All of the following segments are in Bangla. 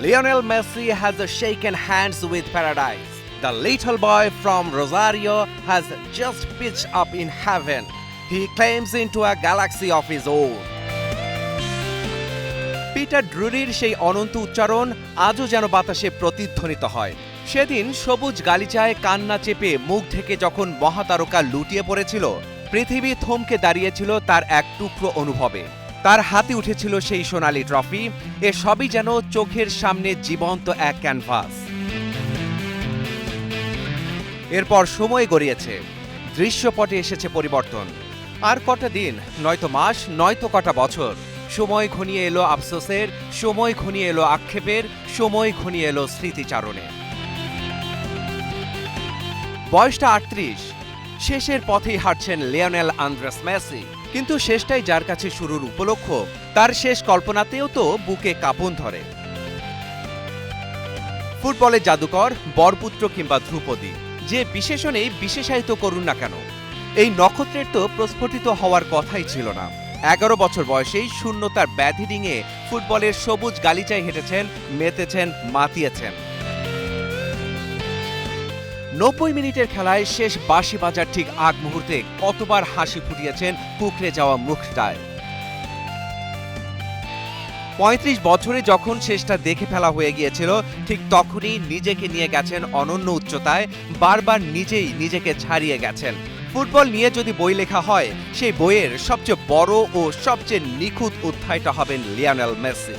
Lionel Messi has shaken hands with paradise. The little boy from Rosario has just pitched up in heaven. He climbs into a galaxy of his own. Peter ড্রুরির সেই অনন্ত উচ্চারণ আজও যেন বাতাসে প্রতিধ্বনিত হয়। সেদিন সবুজ গালিচায় কান্না চেপে মুখ ঢেকে যখন মহাতারকা লুটিয়ে পড়েছিল, পৃথিবী থমকে দাঁড়িয়েছিল তার এক টুকরো অনুভবে। তার হাতে উঠেছিল সেই সোনালী ট্রফি। এ সবই যেন চোখের সামনে জীবন্ত এক ক্যানভাস। এরপর সময় গড়িয়েছে, দৃশ্যপটে এসেছে পরিবর্তন। আর কটা দিন, নয়তো মাস, নয়তো কটা বছর। সময় ঘনিয়ে এলো আফসোসের, সময় ঘনিয়ে এলো আক্ষেপের, সময় ঘনিয়ে এলো স্মৃতিচারণে। বয়সটা ৩৮, শেষের পথেই হাঁটছেন লিওনেল আন্দ্রেস মেসি। কিন্তু শেষটাই যার কাছে শুরুর উপলক্ষ, তার শেষ কল্পনাতেও তো বুকে কাঁপন ধরে। ফুটবলের জাদুকর, বরপুত্র কিংবা ধ্রুপদী, যে বিশেষণেই বিশেষায়িত করুন না কেন, এই নক্ষত্রের তো প্রস্ফুটিত হওয়ার কথাই ছিল না। ১১ বছর বয়সেই শূন্যতার ব্যাধি ডিঙে ফুটবলের সবুজ গালিচায় হেঁটেছেন, মেতেছেন, মাতিয়েছেন। ৯০ মিনিটের খেলায় শেষ বাঁশি বাজার ঠিক আগ মুহূর্তে কতবার হাসি ফুটিয়েছেন কুঁকড়ে যাওয়া মুখটায়। ৩৫ বছরে যখন শেষটা দেখে ফেলা হয়ে গিয়েছিল, ঠিক তখনই নিজেকে নিয়ে গেছেন অনন্য উচ্চতায়, বারবার নিজেই নিজেকে ছাড়িয়ে গেছেন। ফুটবল নিয়ে যদি বই লেখা হয়, সেই বইয়ের সবচেয়ে বড় ও সবচেয়ে নিখুঁত অধ্যায়টা হবেন লিওনেল মেসি।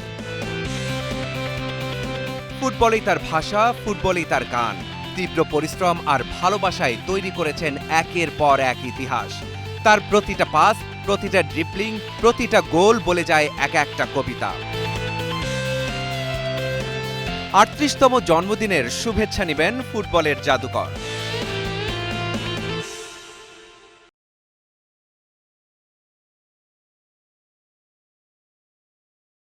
ফুটবলেই তার ভাষা, ফুটবলেই তার গান। তীব্র পরিশ্রম আর ভালোবাসায় তৈরি করেছেন একের পর এক ইতিহাস। তার প্রতিটা পাস, প্রতিটা ড্রিবলিং, প্রতিটা গোল বলে যায় এক একটা কবিতা। ৩৮তম জন্মদিনের শুভেচ্ছা নেবেন ফুটবলের জাদুকর।